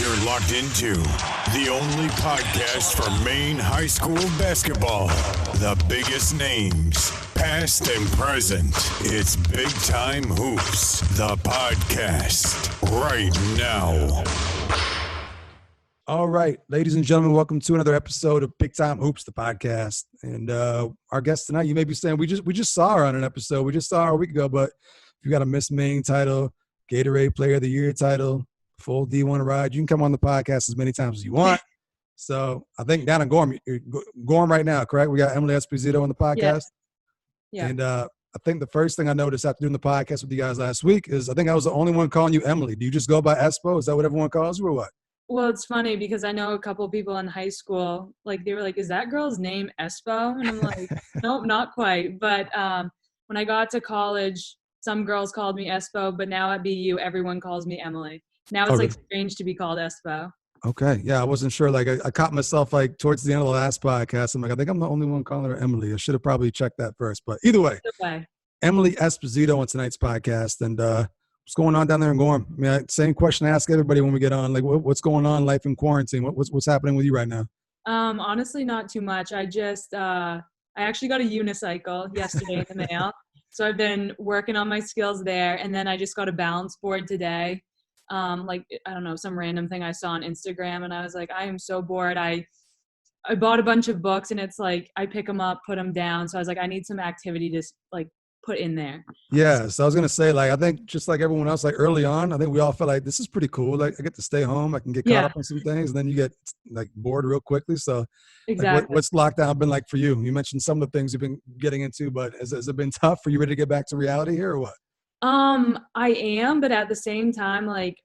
You're locked into the only podcast for Maine high school basketball. The biggest names, past and present. It's Big Time Hoops, the podcast, right now. All right, ladies and gentlemen, welcome to another episode of Big Time Hoops, the podcast. And our guest tonight, you may be saying, we just saw her on an episode. We just saw her a week ago, but if you got a Miss Maine title, Gatorade Player of the Year title, full D1 ride, you can come on the podcast as many times as you want. So I think down in Gorham right now, correct? We got Emily Esposito on the podcast. Yeah. And I think the first thing I noticed after doing the podcast with you guys last week is I think I was the only one calling you Emily. Do you just go by Espo? Is that what everyone calls you or what? Well, it's funny because I know a couple of people in high school, like they were like, is that girl's name Espo? And I'm like, nope, not quite. But when I got to college, some girls called me Espo, but now at BU, everyone calls me Emily. Now it's like strange to be called Espo. Okay. Yeah, I wasn't sure. Like I caught myself like towards the end of the last podcast. I'm like, I think I'm the only one calling her Emily. I should have probably checked that first. But either way, Emily Esposito on tonight's podcast. And what's going on down there in Gorham? I mean, same question I ask everybody when we get on. Like, what's going on in life in quarantine? What's happening with you right now? Honestly, not too much. I just I actually got a unicycle yesterday in the mail. So I've been working on my skills there. And then I just got a balance board today. Like, I don't know, some random thing I saw on Instagram. And I was like, I am so bored. I bought a bunch of books and it's like, I pick them up, put them down. So I was like, I need some activity to like put in there. Yeah. So I was going to say, like, I think just like everyone else, like early on, I think we all felt like this is pretty cool. Like I get to stay home. I can get caught up on some things and then you get like bored real quickly. So exactly. Like, what's lockdown been like for you? You mentioned some of the things you've been getting into, but has it been tough? Are you ready to get back to reality here or what? I am, but at the same time, like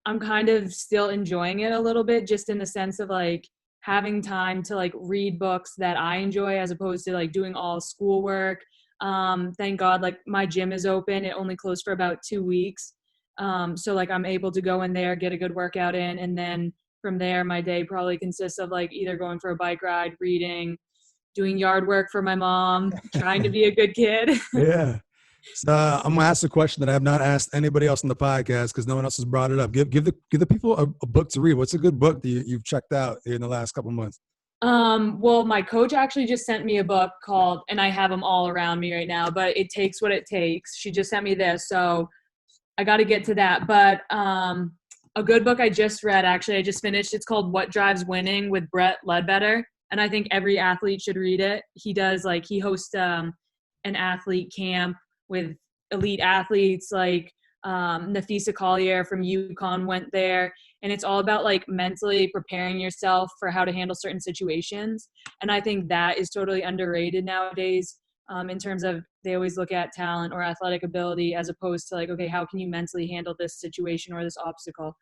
I'm kind of still enjoying it a little bit, just in the sense of like having time to like read books that I enjoy as opposed to like doing all schoolwork. Thank God, like my gym is open. It only closed for about 2 weeks. So like I'm able to go in there, get a good workout in. And then from there, my day probably consists of like either going for a bike ride, reading, doing yard work for my mom, trying to be a good kid. Yeah. So I'm gonna ask a question that I have not asked anybody else on the podcast because no one else has brought it up. Give the people a book to read. What's a good book that you've checked out in the last couple of months? Well, my coach actually just sent me a book called, and I have them all around me right now, but It Takes What It Takes. She just sent me this, so I got to get to that. But a good book I just read, actually, I just finished. It's called What Drives Winning with Brett Ledbetter, and I think every athlete should read it. He hosts an athlete camp with elite athletes like Nafisa Collier from UConn went there. And it's all about like mentally preparing yourself for how to handle certain situations. And I think that is totally underrated nowadays in terms of they always look at talent or athletic ability as opposed to like, okay, how can you mentally handle this situation or this obstacle?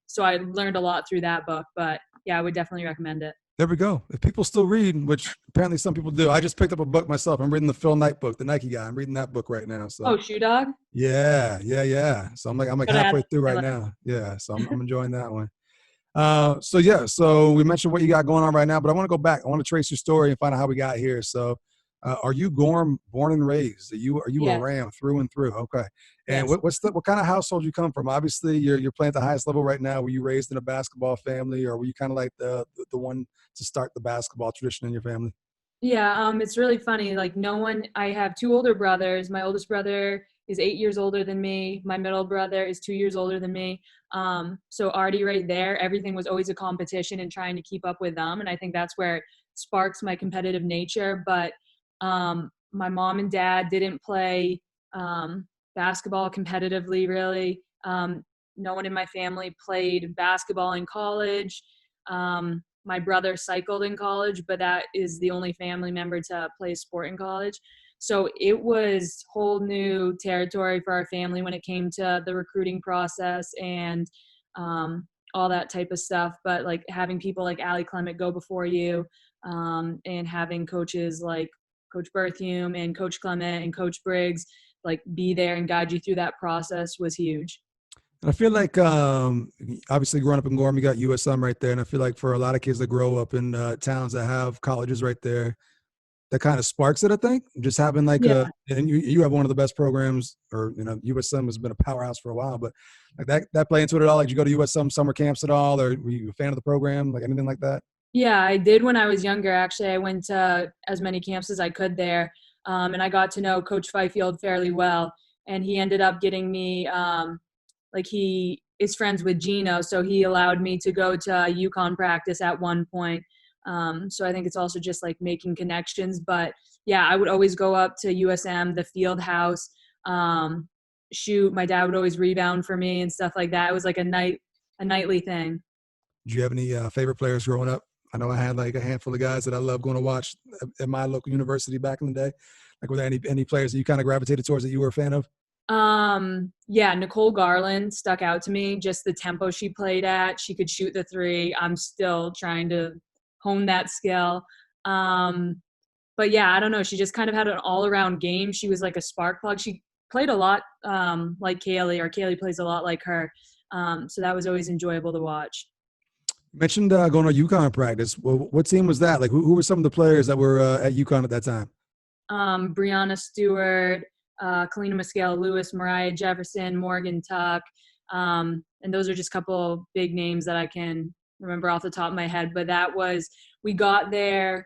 So I learned a lot through that book, but yeah, I would definitely recommend it. There we go. If people still read, which apparently some people do, I just picked up a book myself. I'm reading the Phil Knight book, the Nike guy. I'm reading that book right now. So. Oh, Shoe Dog? Yeah. So I'm like halfway through right now. Yeah. So I'm enjoying that one. So we mentioned what you got going on right now, but I want to go back. I want to trace your story and find out how we got here. So are you Gorham born and raised? Are you yes. a Ram through and through? Okay. And yes. what kind of household you come from? Obviously, you're playing at the highest level right now. Were you raised in a basketball family, or were you kind of like the one to start the basketball tradition in your family? Yeah, it's really funny. Like I have 2 older brothers. My oldest brother is 8 years older than me. My middle brother is 2 years older than me. So already right there, everything was always a competition and trying to keep up with them. And I think that's where it sparks my competitive nature. But my mom and dad didn't play basketball competitively, really. No one in my family played basketball in college. My brother cycled in college, but that is the only family member to play a sport in college. So it was whole new territory for our family when it came to the recruiting process and all that type of stuff. But like having people like Allie Clement go before you and having coaches like Coach Berthume and Coach Clement and Coach Briggs like be there and guide you through that process was huge. And I feel like obviously growing up in Gorham, you got USM right there. And I feel like for a lot of kids that grow up in towns that have colleges right there, that kind of sparks it, I think. Just having like Yeah. and you have one of the best programs, or USM has been a powerhouse for a while, but like that play into it at all? Like, did you go to USM summer camps at all, or were you a fan of the program, like anything like that? Yeah, I did when I was younger. Actually, I went to as many camps as I could there, and I got to know Coach Fifield fairly well. And he ended up getting me, like he is friends with Gino, so he allowed me to go to UConn practice at one point. So I think it's also just like making connections. But yeah, I would always go up to USM, the field house, shoot. My dad would always rebound for me and stuff like that. It was like a nightly thing. Did you have any favorite players growing up? I know I had like a handful of guys that I loved going to watch at my local university back in the day. Like, were there any players that you kind of gravitated towards that you were a fan of? Yeah, Nicole Garland stuck out to me. Just the tempo she played at. She could shoot the three. I'm still trying to hone that skill. But yeah, I don't know. She just kind of had an all-around game. She was like a spark plug. She played a lot like Kaylee, or Kaylee plays a lot like her. So that was always enjoyable to watch. You mentioned going to UConn practice. Well, what team was that? Like, who were some of the players that were at UConn at that time? Brianna Stewart, Kalina Muscale, Lewis, Mariah Jefferson, Morgan Tuck. And those are just a couple big names that I can remember off the top of my head. But we got there,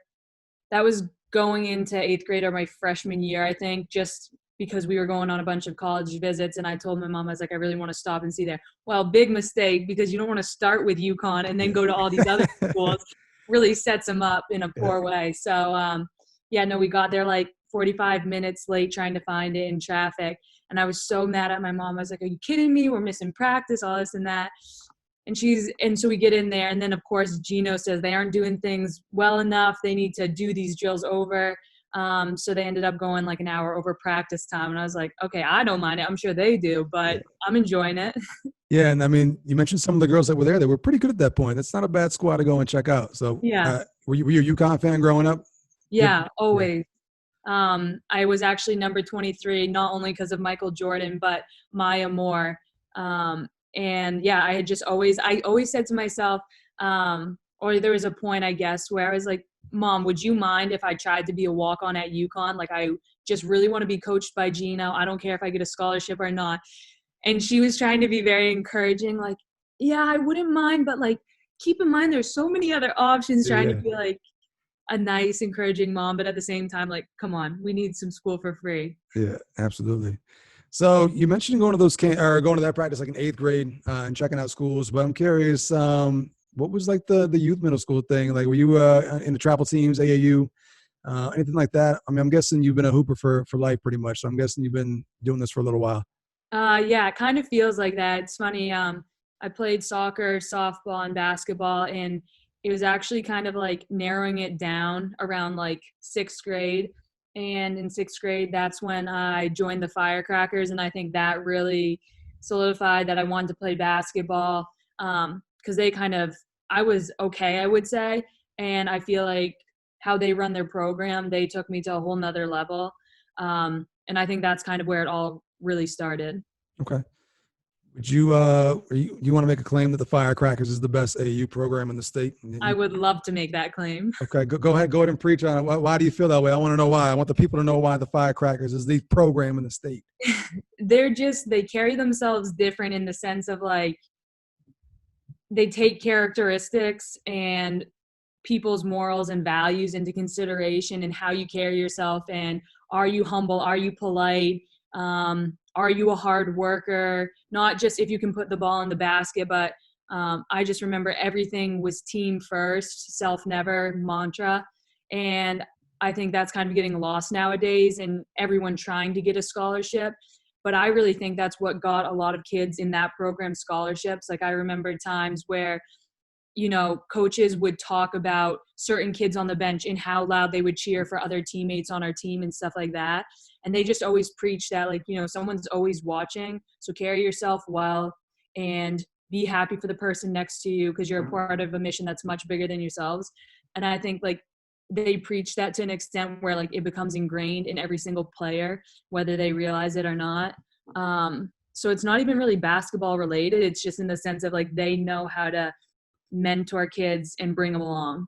that was going into 8th grade or my freshman year, I think, just because we were going on a bunch of college visits. And I told my mom, I was like, I really want to stop and see there. Well, big mistake, because you don't want to start with UConn and then go to all these other schools. Really sets them up in a poor way. So, yeah, no, we got there like 45 minutes late trying to find it in traffic. And I was so mad at my mom. I was like, are you kidding me? We're missing practice, all this and that. And so we get in there. And then, of course, Gino says they aren't doing things well enough. They need to do these drills over. So they ended up going like an hour over practice time. And I was like, okay, I don't mind it. I'm sure they do, but I'm enjoying it. Yeah, and I mean, you mentioned some of the girls that were there. They were pretty good at that point. That's not a bad squad to go and check out. So, Yeah. Were you a UConn fan growing up? Yeah, always. I was actually number 23, not only because of Michael Jordan, but Maya Moore. And yeah, I always said to myself, or there was a point, I guess, where I was like, Mom, would you mind if I tried to be a walk-on at UConn? Like, I just really want to be coached by Gino. I don't care if I get a scholarship or not. And she was trying to be very encouraging, like, yeah, I wouldn't mind, but like, keep in mind there's so many other options, trying to be like a nice, encouraging mom, but at the same time, like, come on, we need some school for free. Yeah, absolutely. So you mentioned going to those going to that practice like in 8th grade and checking out schools, but I'm curious, what was like the youth middle school thing? Like, were you in the travel teams, AAU, anything like that? I mean, I'm guessing you've been a hooper for life pretty much. So I'm guessing you've been doing this for a little while. Yeah, it kind of feels like that. It's funny. I played soccer, softball, and basketball, and it was actually kind of like narrowing it down around like 6th grade. And in 6th grade, that's when I joined the Firecrackers. And I think that really solidified that I wanted to play basketball, because I was okay, I would say. And I feel like how they run their program, they took me to a whole nother level. And I think that's kind of where it all really started. Okay. Would you you want to make a claim that the Firecrackers is the best AAU program in the state? I would love to make that claim. Okay, go ahead and preach on it. Why do you feel that way? I want to know why. I want the people to know why the Firecrackers is the program in the state. They carry themselves different in the sense of like, they take characteristics and people's morals and values into consideration, and how you carry yourself, and are you humble, are you polite, are you a hard worker, not just if you can put the ball in the basket, but I just remember everything was team first, self never mantra. And I think that's kind of getting lost nowadays, and everyone trying to get a scholarship. But I really think that's what got a lot of kids in that program scholarships. Like, I remember times where, coaches would talk about certain kids on the bench and how loud they would cheer for other teammates on our team and stuff like that. And they just always preach that, like, someone's always watching. So carry yourself well and be happy for the person next to you, because you're a part of a mission that's much bigger than yourselves. And I think, like, they preach that to an extent where, like, it becomes ingrained in every single player, whether they realize it or not. So it's not even really basketball related. It's just in the sense of, like, they know how to mentor kids and bring them along.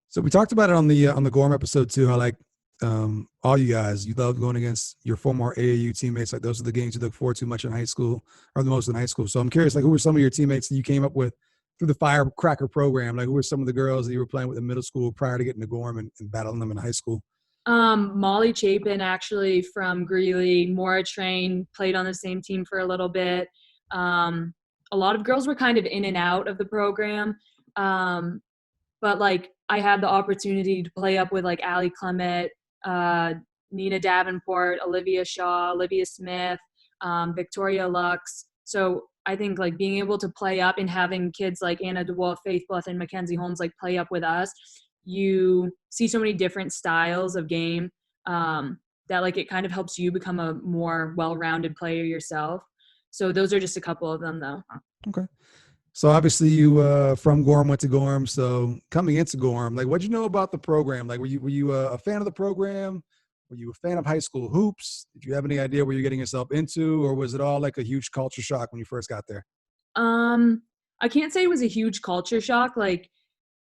So we talked about it on the Gorham episode too, how like all you guys, you love going against your former AAU teammates. Like those are the games you look forward to much in high school, or the most in high school. So I'm curious, like, who were some of your teammates that you came up with through the Firecracker program? Like, who were some of the girls that you were playing with in middle school prior to getting to Gorham and battling them in high school? Molly Chapin, actually from Greeley, Maura Train, played on the same team for a little bit. A lot of girls were kind of in and out of the program. But like I had the opportunity to play up with like Allie Clement, Nina Davenport, Olivia Shaw, Olivia Smith, Victoria Lux. So I think like being able to play up and having kids like Anna DeWolf, Faith Bluff, and Mackenzie Holmes like play up with us, you see so many different styles of game that like it kind of helps you become a more well-rounded player yourself. So those are just a couple of them though. Okay. So obviously you from Gorham went to Gorham. So coming into Gorham, like what'd you know about the program? Like were you a fan of the program? Were you a fan of high school hoops? Did you have any idea what you're getting yourself into, or was it all like a huge culture shock when you first got there? I can't say it was a huge culture shock. Like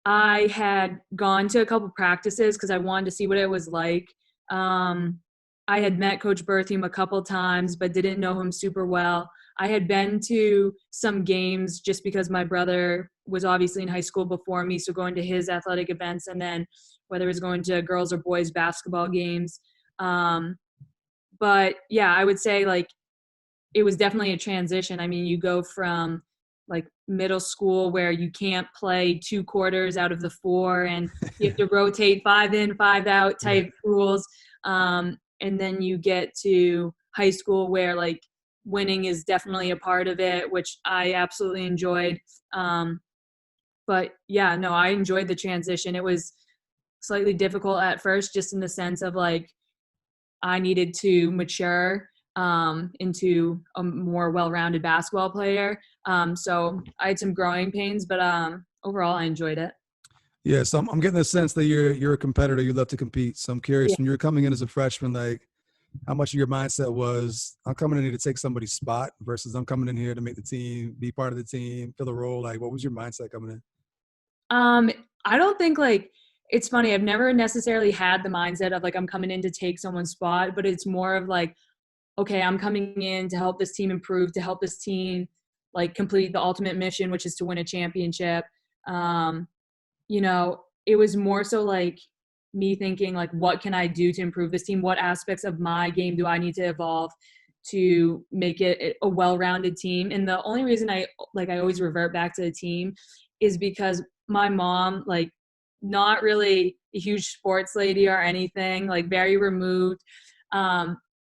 I had gone to a couple practices because I wanted to see what it was like. I had met Coach Berthium a couple times, but didn't know him super well. I had been to some games just because my brother was obviously in high school before me, so going to his athletic events, and then whether it was going to girls or boys basketball games. But yeah, I would say like it was definitely a transition. I mean, you go from like middle school where you can't play 2 quarters out of the 4 and you have to rotate 5 in, 5 out type rules. And then you get to high school where like winning is definitely a part of it, which I absolutely enjoyed. But yeah, no, I enjoyed the transition. It was slightly difficult at first, just in the sense of like I needed to mature into a more well-rounded basketball player. So I had some growing pains, but overall I enjoyed it. Yeah, so I'm getting the sense that you're a competitor. You love to compete. So I'm curious, Yeah. when you were coming in as a freshman, like how much of your mindset was I'm coming in here to take somebody's spot versus I'm coming in here to make the team, be part of the team, fill a role. Like, what was your mindset coming in? I don't think like it's funny. I've never necessarily had the mindset of like I'm coming in to take someone's spot, but it's more of like, okay, I'm coming in to help this team improve, to help this team like complete the ultimate mission, which is to win a championship. You know, it was more so like me thinking like, what can I do to improve this team? What aspects of my game do I need to evolve to make it a well-rounded team? And the only reason I always revert back to the team is because my mom, like not really a huge sports lady or anything, like very removed.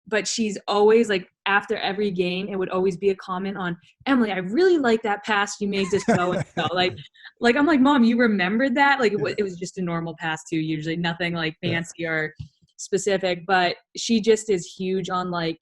But she's always like after every game, it would always be a comment on Emily. I really like that pass you made to so and so. Like I'm like, Mom, you remembered that? Like it was just a normal pass too. Usually nothing like fancy or specific. But she just is huge on like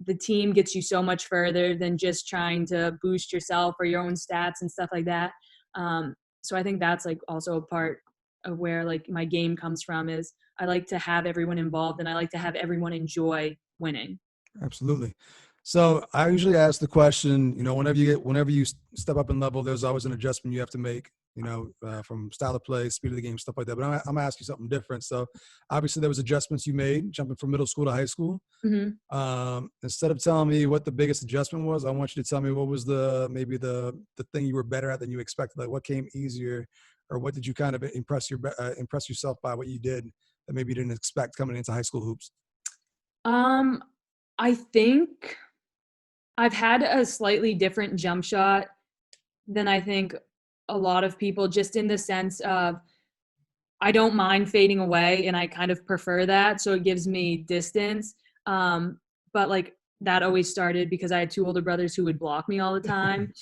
the team gets you so much further than just trying to boost yourself or your own stats and stuff like that. So I think that's like also a part of where like my game comes from is I like to have everyone involved and I like to have everyone enjoy winning. Absolutely. So I usually ask the question, you know, whenever you step up in level, there's always an adjustment you have to make, you know, from style of play, speed of the game, stuff like that. But I'm gonna ask you something different. So obviously there was adjustments you made jumping from middle school to high school. Instead of telling me what the biggest adjustment was, I want you to tell me what was maybe the thing you were better at than you expected. Like what came easier, or what did you kind of impress yourself by what you did that maybe you didn't expect coming into high school hoops? I think I've had a slightly different jump shot than I think a lot of people, just in the sense of I don't mind fading away and I kind of prefer that. So it gives me distance. But like that always started because I had 2 older brothers who would block me all the time.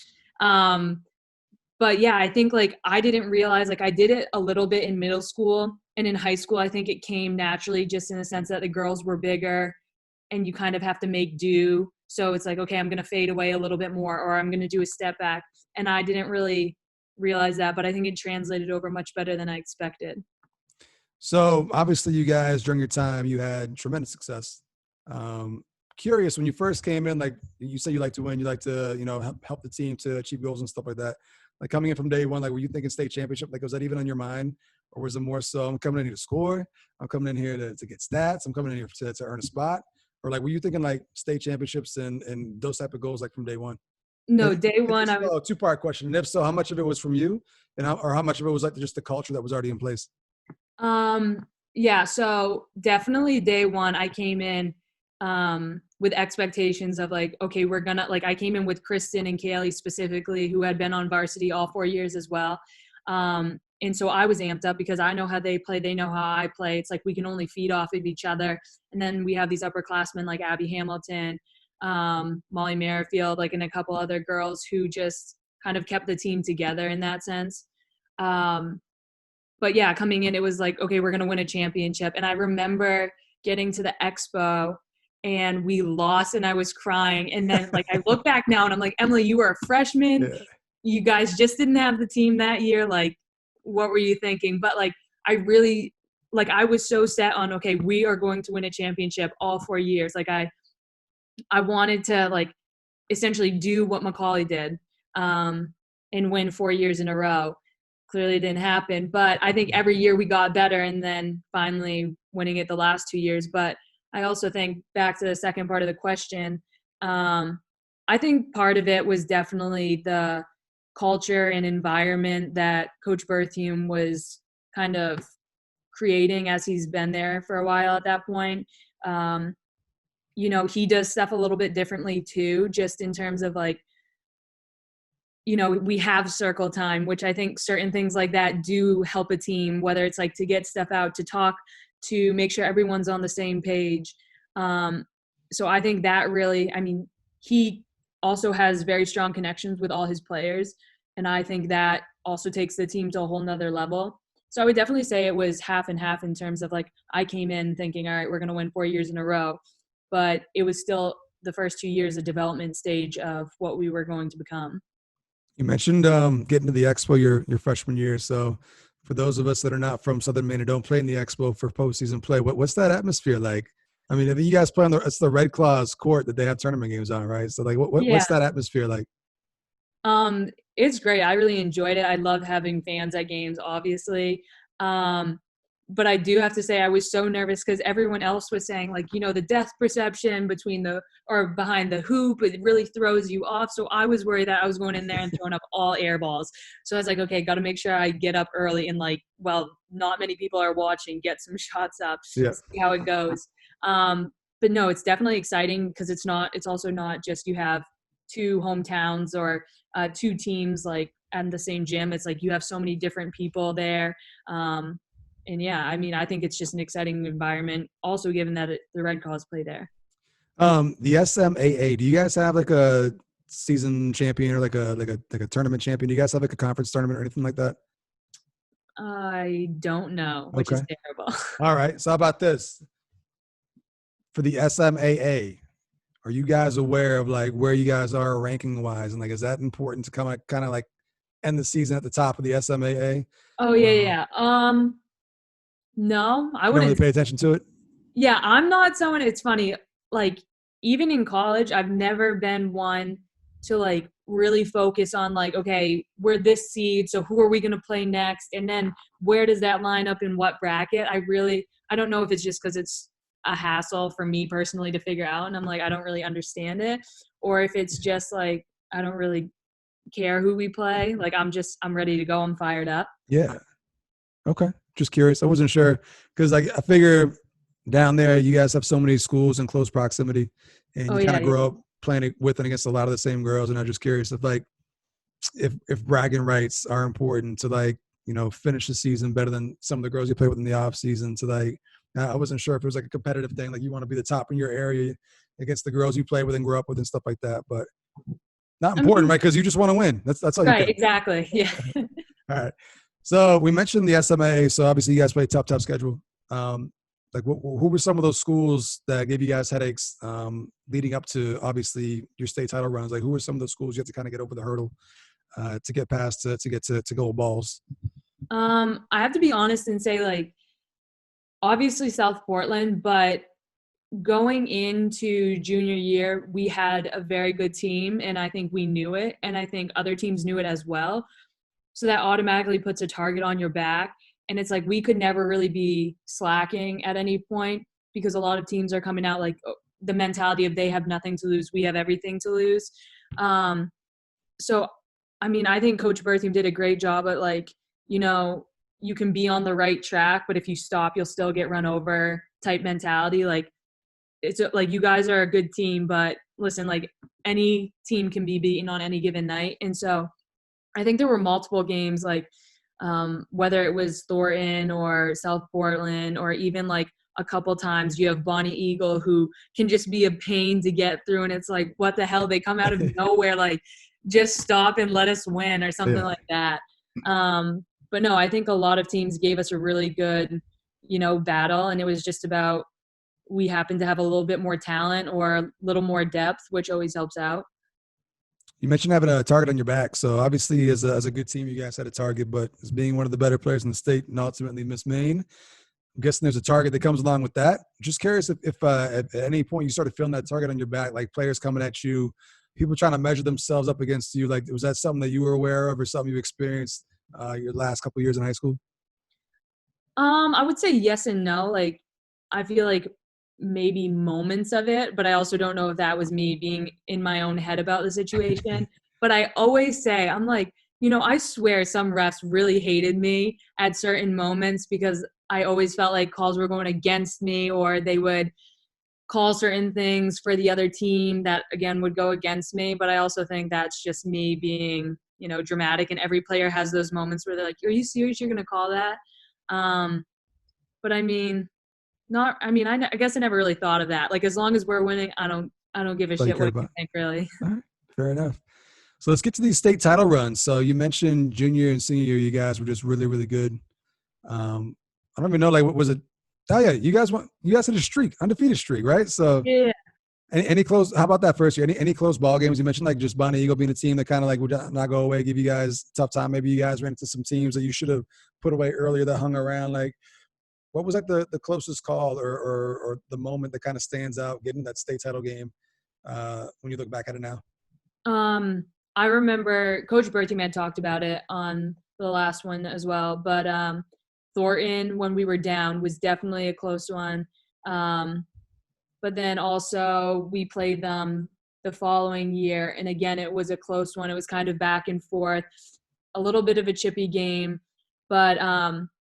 But yeah, I think like I didn't realize like I did it a little bit in middle school and in high school. I think it came naturally just in the sense that the girls were bigger and you kind of have to make do. So it's like, okay, I'm going to fade away a little bit more or I'm going to do a step back. And I didn't really realize that, but I think it translated over much better than I expected. So obviously you guys during your time, you had tremendous success. Curious, when you first came in, like you said, you like to win, you like to, you know, help the team to achieve goals and stuff like that. Like coming in from day one, like were you thinking state championship? Like was that even on your mind? Or was it more so I'm coming in here to score, I'm coming in here to get stats, I'm coming in here to earn a spot? Or like were you thinking like state championships and those type of goals like from day one? No, And day one, if I was. so, a two-part question. And if so, how much of it was from you, and how much of it was like just the culture that was already in place? Yeah, so definitely day one, I came in with expectations of like, okay, we're gonna like I came in with Kristen and Kaylee specifically, who had been on varsity all 4 years as well. And so I was amped up because I know how they play, they know how I play. It's like we can only feed off of each other. And then we have these upperclassmen like Abby Hamilton, Molly Merrifield, like and a couple other girls who just kind of kept the team together in that sense. But yeah, coming in, it was like, okay, we're going to win a championship. And I remember getting to the expo and we lost and I was crying. And then like, I look back now and I'm like, Emily, you were a freshman. Yeah. You guys just didn't have the team that year. Like, what were you thinking? But like, I really, like, I was so set on, okay, we are going to win a championship all 4 years. Like I wanted to like essentially do what Macaulay did and win 4 years in a row. Clearly didn't happen, but I think every year we got better and then finally winning it the last 2 years. But I also think back to the second part of the question, I think part of it was definitely the culture and environment that Coach Berthium was kind of creating as he's been there for a while at that point. You know, he does stuff a little bit differently too, just in terms of like, you know, we have circle time, which I think certain things like that do help a team, whether it's like to get stuff out, to talk, to make sure everyone's on the same page. So I think that really, I mean, he also has very strong connections with all his players. And I think that also takes the team to a whole nother level. So I would definitely say it was half and half in terms of like, I came in thinking, all right, we're going to win 4 years in a row. But it was still the first 2 years a development stage of what we were going to become. You mentioned getting to the expo your freshman year. So for those of us that are not from Southern Maine and don't play in the expo for postseason play, what's that atmosphere like? I mean, I think you guys play on it's the Red Claws court that they have tournament games on, right? So like, what's that atmosphere like? It's great. I really enjoyed it. I love having fans at games, obviously. But I do have to say I was so nervous because everyone else was saying like, you know, the depth perception behind the hoop, it really throws you off. So I was worried that I was going in there and throwing up all air balls. So I was like, okay, got to make sure I get up early and like, well, not many people are watching, get some shots up, see how it goes. But no, it's definitely exciting because it's also not just you have two hometowns or two teams like at the same gym. It's like you have so many different people there. And yeah, I mean, I think it's just an exciting environment. Also, given that the Red Claws play there. The SMAA. Do you guys have like a season champion or like a tournament champion? Do you guys have like a conference tournament or anything like that? I don't know, which is terrible. All right. So how about this? For the SMAA, are you guys aware of like where you guys are ranking wise, and like is that important to kind of like end the season at the top of the SMAA? Oh yeah. No, I wouldn't really pay attention to it. Yeah, I'm not someone. It's funny. Like even in college, I've never been one to like really focus on like, okay, we're this seed, so who are we going to play next, and then where does that line up in what bracket? I don't know if it's just because it's a hassle for me personally to figure out, and I'm like, I don't really understand it, or if it's just like I don't really care who we play. Like I'm ready to go. I'm fired up. Yeah. Okay. Just curious. I wasn't sure because like I figure down there you guys have so many schools in close proximity, and you kind of grow up playing with and against a lot of the same girls. And I'm just curious if like if bragging rights are important to like, you know, finish the season better than some of the girls you play with in the off season. To like, I wasn't sure if it was like a competitive thing, like you want to be the top in your area against the girls you play with and grow up with and stuff like that. But not important, right? Because you just want to win. That's all you right. Exactly. Yeah. All right. So we mentioned the SMA. So obviously you guys play a tough schedule. Like who were some of those schools that gave you guys headaches leading up to obviously your state title runs? Like who were some of those schools you had to kind of get over the hurdle to get past to get to gold balls? I have to be honest and say like obviously South Portland, but going into junior year, we had a very good team and I think we knew it. And I think other teams knew it as well. So that automatically puts a target on your back. And it's like we could never really be slacking at any point because a lot of teams are coming out like the mentality of they have nothing to lose, we have everything to lose. So, I mean, I think Coach Berthium did a great job at like, you can be on the right track, but if you stop, you'll still get run over type mentality. Like, it's like you guys are a good team, but listen, like any team can be beaten on any given night. And so I think there were multiple games, like whether it was Thornton or South Portland, or even like a couple times you have Bonnie Eagle who can just be a pain to get through. And it's like, what the hell? They come out of nowhere, like just stop and let us win or something like that. But no, I think a lot of teams gave us a really good, battle. And it was just about, we happen to have a little bit more talent or a little more depth, which always helps out. You mentioned having a target on your back. So obviously as a good team, you guys had a target, but as being one of the better players in the state and ultimately Miss Maine, I'm guessing there's a target that comes along with that. Just curious if at any point you started feeling that target on your back, like players coming at you, people trying to measure themselves up against you. Like, was that something that you were aware of or something you experienced your last couple of years in high school? I would say yes and no. Like, I feel like maybe moments of it, but I also don't know if that was me being in my own head about the situation. But I always say, I'm like, I swear some refs really hated me at certain moments because I always felt like calls were going against me, or they would call certain things for the other team that again would go against me. But I also think that's just me being, dramatic, and every player has those moments where they're like, are you serious? You're going to call that? But I mean, I guess I never really thought of that. Like, as long as we're winning, I don't give a shit what you think, really. All right. Fair enough. So let's get to these state title runs. So you mentioned junior and senior year, you guys were just really, really good. I don't even know, like, what was it? Oh yeah, you guys had a streak, undefeated streak, right? So yeah. Any close? How about that first year? Any close ball games? You mentioned like just Bonnie Eagle being a team that kind of like would not go away, give you guys a tough time. Maybe you guys ran into some teams that you should have put away earlier that hung around. Like, what was like the closest call or the moment that kind of stands out getting that state title game when you look back at it now? I remember Coach Berthium had talked about it on the last one as well, but Thornton, when we were down, was definitely a close one. But then also we played them the following year, and again it was a close one. It was kind of back and forth, a little bit of a chippy game, but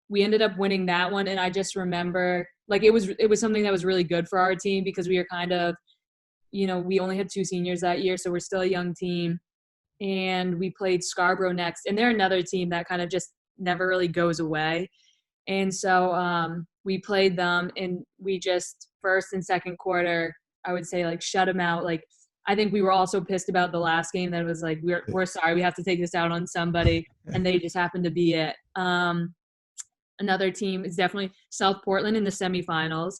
we ended up winning that one. And I just remember, like, it was something that was really good for our team because we were kind of, we only had 2 seniors that year, so we're still a young team. And we played Scarborough next, and they're another team that kind of just never really goes away. And so we played them, and we just first and second quarter, I would say, like, shut them out. Like, I think we were also pissed about the last game that was like, we're sorry, we have to take this out on somebody, and they just happened to be it. Another team is definitely South Portland in the semifinals.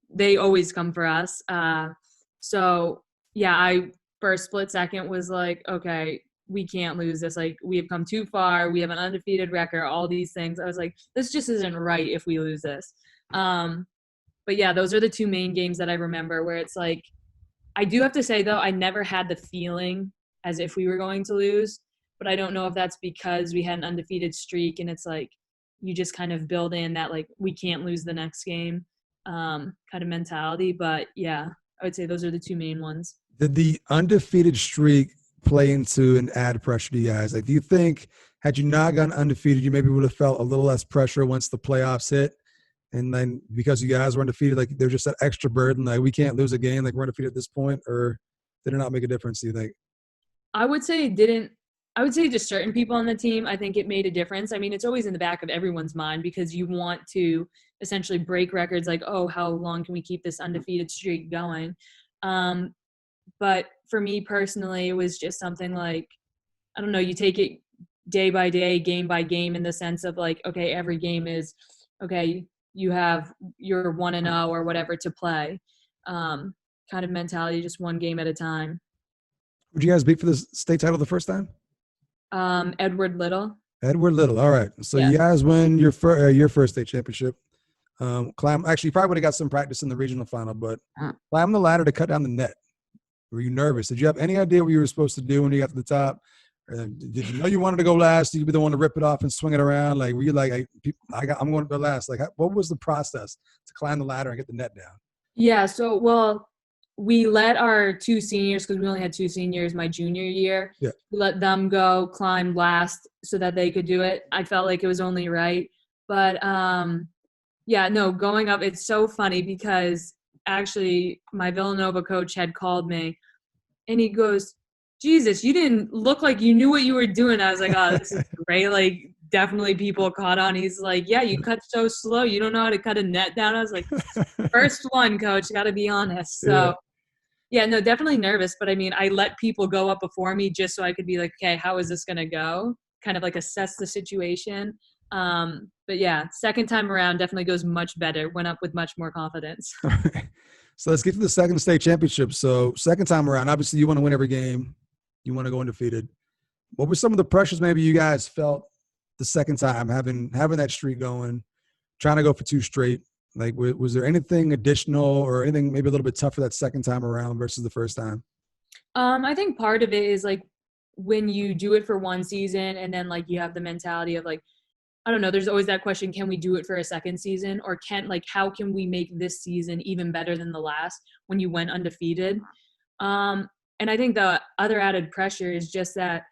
They always come for us. So yeah, I first split second was like, okay, we can't lose this. Like, we have come too far. We have an undefeated record, all these things. I was like, this just isn't right if we lose this. But yeah, those are the 2 main games that I remember where it's like, I do have to say though, I never had the feeling as if we were going to lose, but I don't know if that's because we had an undefeated streak and it's like, you just kind of build in that, like, we can't lose the next game kind of mentality. But yeah, I would say those are the 2 main ones. Did the undefeated streak play into and add pressure to you guys? Like, do you think had you not gone undefeated, you maybe would have felt a little less pressure once the playoffs hit? And then because you guys were undefeated, like, there's just that extra burden, like, we can't lose a game, like, we're undefeated at this point? Or did it not make a difference, do you think? I would say it didn't. I would say just certain people on the team, I think it made a difference. I mean, it's always in the back of everyone's mind because you want to essentially break records, like, oh, how long can we keep this undefeated streak going? But for me personally, it was just something like, I don't know, you take it day by day, game by game, in the sense of like, okay, every game is, okay, you have your 1-0 or whatever to play kind of mentality, just one game at a time. Would you guys beat for the state title the first time? Edward Little. Edward Little. All right. So yeah. You guys win your first state championship. Actually, you probably would have got some practice in the regional final, but climb the ladder to cut down the net. Were you nervous? Did you have any idea what you were supposed to do when you got to the top? Did you know you wanted to go last? Did you be the one to rip it off and swing it around? Like, were you like, I'm going to go last? Like, what was the process to climb the ladder and get the net down? Yeah, so, well, we let our 2 seniors, because we only had 2 seniors my junior year, Yeah. we let them go climb last so that they could do it. I felt like it was only right. But, yeah, no, going up, it's so funny because actually my Villanova coach had called me, and he goes, Jesus, you didn't look like you knew what you were doing. I was like, oh, this is great. Like, definitely people caught on. He's like, yeah, you cut so slow. You don't know how to cut a net down. I was like, first one, coach, got to be honest. So, yeah, no, definitely nervous. But, I mean, I let people go up before me just so I could be like, okay, how is this going to go? Kind of like assess the situation. But, yeah, second time around definitely goes much better. Went up with much more confidence. So let's get to the second state championship. So second time around, obviously you want to win every game. You want to go undefeated. What were some of the pressures maybe you guys felt the second time, having that streak going, trying to go for 2 straight? Like, was there anything additional or anything maybe a little bit tougher that second time around versus the first time? I think part of it is, like, when you do it for one season and then, like, you have the mentality of, like, I don't know, there's always that question, can we do it for a second season? Or how can we make this season even better than the last when you went undefeated? And I think the other added pressure is just that,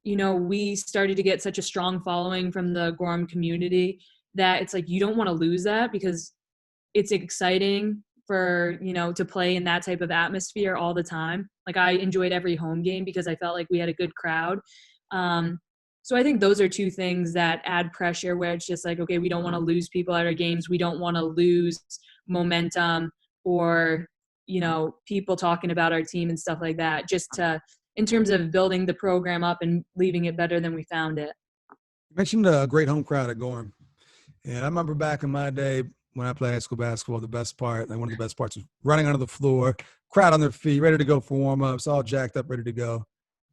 you know, we started to get such a strong following from the Gorham community that it's like you don't want to lose that because it's exciting for, you know, to play in that type of atmosphere all the time. Like, I enjoyed every home game because I felt like we had a good crowd. So I think those are 2 things that add pressure, where it's just like, okay, we don't want to lose people at our games. We don't want to lose momentum or, you know, people talking about our team and stuff like that, just in terms of building the program up and leaving it better than we found it. You mentioned a great home crowd at Gorham. And I remember back in my day when I played high school basketball, one of the best parts was running onto the floor, crowd on their feet, ready to go for warm-ups, all jacked up, ready to go.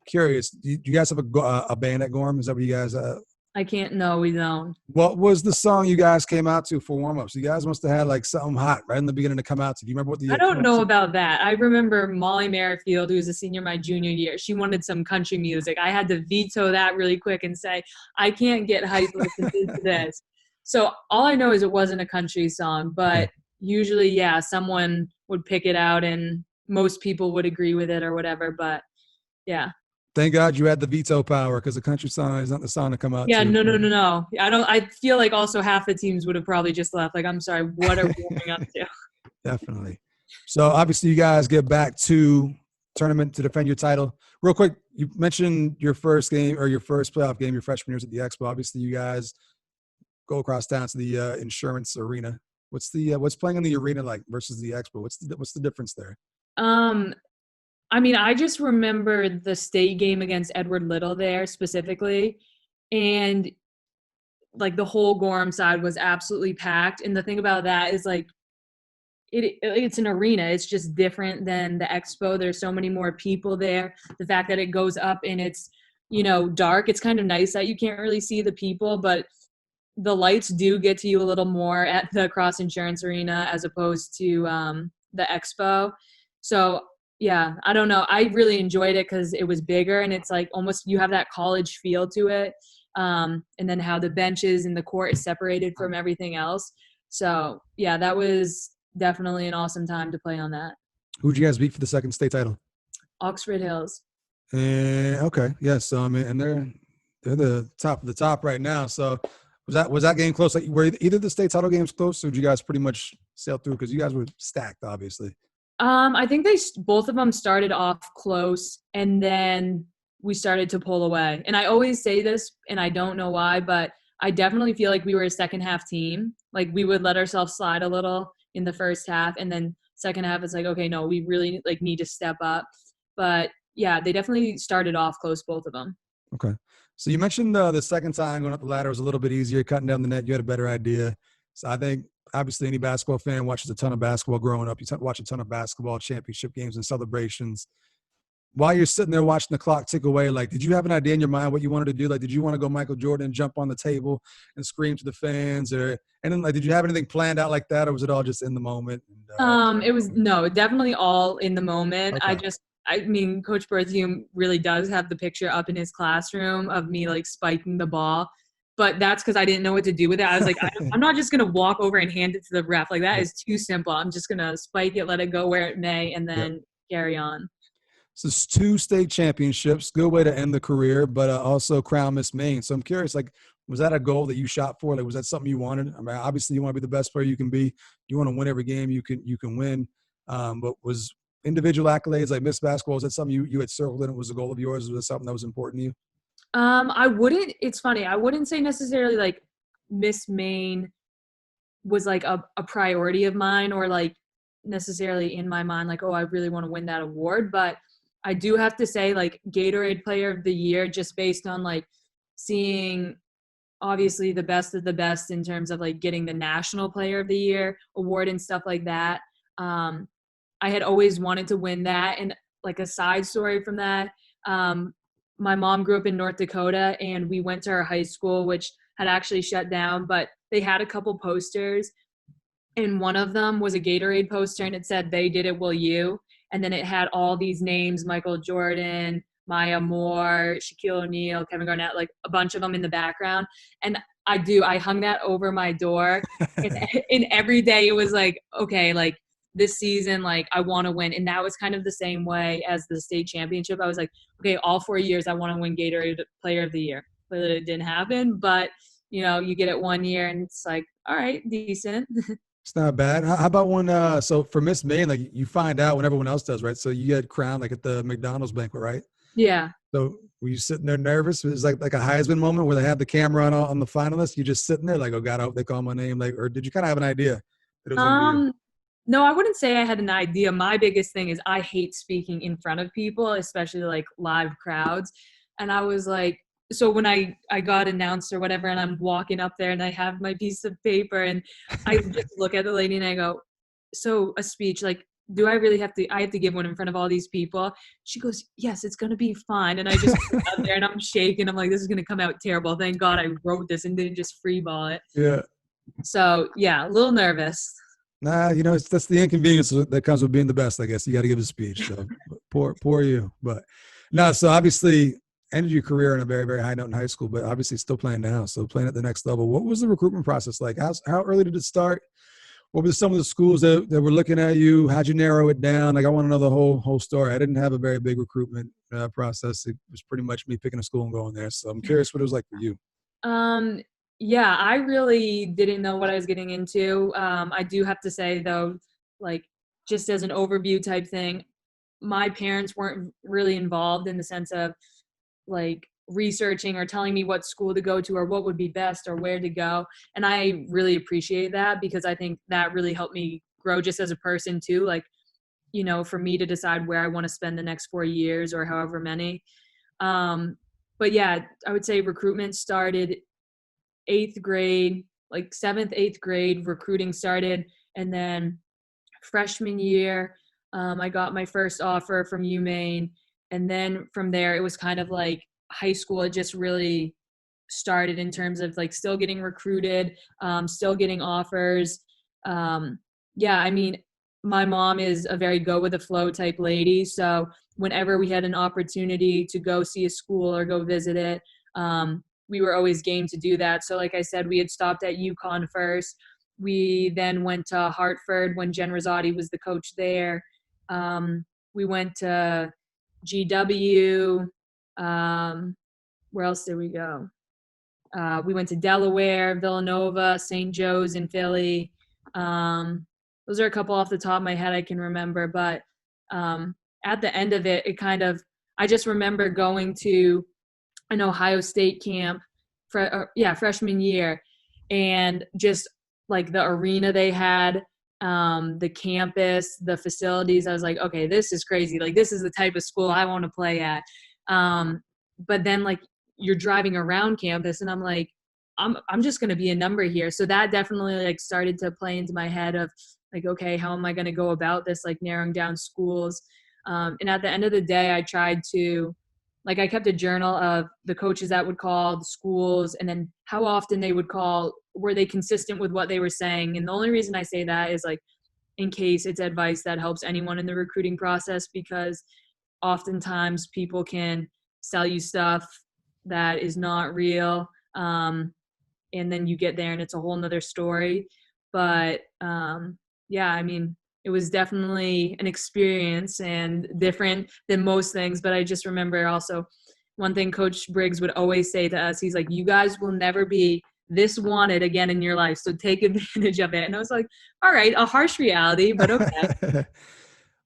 Curious, do you guys have a band at Gorham? Is that what you guys No, we don't. What was the song you guys came out to for warm-ups? You guys must have had like something hot right in the beginning to come out to. Do you remember what I don't know about that. I remember Molly Merrifield, who was a senior my junior year. She wanted some country music. I had to veto that really quick and say, I can't get hyped listening to this. So all I know is it wasn't a country song, but usually, yeah, someone would pick it out and most people would agree with it or whatever. But yeah. Thank God you had the veto power, because the country song is not the song to come out to. Yeah, no. I feel like also half the teams would have probably just left. Like, I'm sorry, what are we warming up to? Definitely. So obviously you guys get back to tournament to defend your title. Real quick, you mentioned your first game or your first playoff game your freshman years at the Expo. Obviously you guys go across town to the insurance arena. What's playing in the arena like versus the Expo? What's the difference there? I mean, I just remember the state game against Edward Little there specifically, and like the whole Gorham side was absolutely packed. And the thing about that is, like, it's an arena. It's just different than the Expo. There's so many more people there. The fact that it goes up and it's, you know, dark, it's kind of nice that you can't really see the people, but the lights do get to you a little more at the Cross Insurance Arena as opposed to the Expo. So yeah, I don't know. I really enjoyed it because it was bigger and it's like almost you have that college feel to it. And then how the benches and the court is separated from everything else. So yeah, that was definitely an awesome time to play on that. Who'd you guys beat for the second state title? Oxford Hills. Okay. Yeah. So I mean, and they're the top of the top right now. So was that game close? Like, were either the state title games close, or did you guys pretty much sail through? Because you guys were stacked, obviously. I think both of them started off close, and then we started to pull away. And I always say this, and I don't know why, but I definitely feel like we were a second half team. Like, we would let ourselves slide a little in the first half, and then second half it's like, okay, no, we really like need to step up. But yeah, they definitely started off close, both of them. Okay. So you mentioned the second time going up the ladder was a little bit easier, cutting down the net. You had a better idea. So I think obviously any basketball fan watches a ton of basketball growing up. You watch a ton of basketball championship games and celebrations. While you're sitting there watching the clock tick away, like, did you have an idea in your mind what you wanted to do? Like, did you want to go Michael Jordan and jump on the table and scream to the fans, and then like, did you have anything planned out like that, or was it all just in the moment? It was definitely all in the moment. Okay. I mean, Coach Berthium really does have the picture up in his classroom of me like spiking the ball, but that's because I didn't know what to do with it. I was like, I'm not just gonna walk over and hand it to the ref. Like that is too simple. I'm just gonna spike it, let it go where it may, and then carry on. So it's 2 state championships, good way to end the career, but also crown Miss Maine. So I'm curious, like, was that a goal that you shot for? Like, was that something you wanted? I mean, obviously you want to be the best player you can be. You want to win every game you can win. But was individual accolades like Miss Basketball, was that something you had circled in? It was a goal of yours? Was it something that was important to you? I wouldn't. It's funny. I wouldn't say necessarily like Miss Maine was like a priority of mine or like necessarily in my mind like, oh, I really want to win that award. But I do have to say like Gatorade Player of the Year, just based on like seeing obviously the best of the best in terms of like getting the National Player of the Year award and stuff like that. I had always wanted to win that. And like a side story from that, my mom grew up in North Dakota and we went to her high school, which had actually shut down, but they had a couple posters and one of them was a Gatorade poster and it said, "They did it, will you?" And then it had all these names, Michael Jordan, Maya Moore, Shaquille O'Neal, Kevin Garnett, like a bunch of them in the background. And I hung that over my door and every day it was like, okay, like this season, like I want to win. And that was kind of the same way as the state championship. I was like, okay, all 4 years I want to win Gatorade Player of the Year. Clearly it didn't happen, but you know, you get it 1 year and it's like, all right, decent. It's not bad. How about when, so for Miss Maine, like you find out when everyone else does, right? So you get crowned like at the McDonald's banquet, right? Yeah. So were you sitting there nervous? It was like a Heisman moment where they had the camera on the finalists. You just sitting there like, oh God, I hope they call my name. Like, or did you kind of have an idea that it was going to be you? No, I wouldn't say I had an idea. My biggest thing is I hate speaking in front of people, especially like live crowds. And I was like, so when I got announced or whatever, and I'm walking up there and I have my piece of paper and I just look at the lady and I go, so a speech, like, do I really have to, I have to give one in front of all these people? She goes, yes, it's going to be fine. And I just sit out there and I'm shaking. I'm like, this is going to come out terrible. Thank God I wrote this and didn't just freeball it. Yeah. So yeah, a little nervous. Nah, you know, that's the inconvenience that comes with being the best, I guess. You got to give a speech. So poor you. But no, so obviously ended your career on a very, very high note in high school, but obviously still playing now. So playing at the next level. What was the recruitment process like? How early did it start? What were some of the schools that were looking at you? How'd you narrow it down? Like, I want to know the whole story. I didn't have a very big recruitment process. It was pretty much me picking a school and going there. So I'm curious what it was like for you. Yeah, I really didn't know what I was getting into. I do have to say though, like just as an overview type thing, my parents weren't really involved in the sense of like researching or telling me what school to go to or what would be best or where to go. And I really appreciate that because I think that really helped me grow just as a person too. Like, you know, for me to decide where I want to spend the next 4 years or however many. But yeah, I would say recruitment started 8th grade, like 7th, 8th grade, recruiting started. And then freshman year, I got my first offer from UMaine. And then from there, it was kind of like high school. It just really started in terms of like still getting recruited, still getting offers. Yeah, I mean, my mom is a very go with the flow type lady. So whenever we had an opportunity to go see a school or go visit it, we were always game to do that. So like I said, we had stopped at UConn first. We then went to Hartford when Jen Rosati was the coach there. We went to GW. Where else did we go? We went to Delaware, Villanova, St. Joe's in Philly. Those are a couple off the top of my head I can remember. But at the end of it, I just remember going to an Ohio State camp freshman year, and just like the arena they had, the campus, the facilities, I was like, okay, this is crazy. Like, this is the type of school I want to play at. But then like you're driving around campus and I'm like, I'm just going to be a number here. So that definitely like started to play into my head of like, okay, how am I going to go about this? Like narrowing down schools. And at the end of the day, I tried to, like, I kept a journal of the coaches that would call, the schools, and then how often they would call. Were they consistent with what they were saying? And the only reason I say that is like in case it's advice that helps anyone in the recruiting process, because oftentimes people can sell you stuff that is not real. And then you get there and it's a whole nother story. But yeah, I mean, it was definitely an experience and different than most things. But I just remember also one thing Coach Briggs would always say to us, he's like, you guys will never be this wanted again in your life, so take advantage of it. And I was like, all right, a harsh reality, but okay.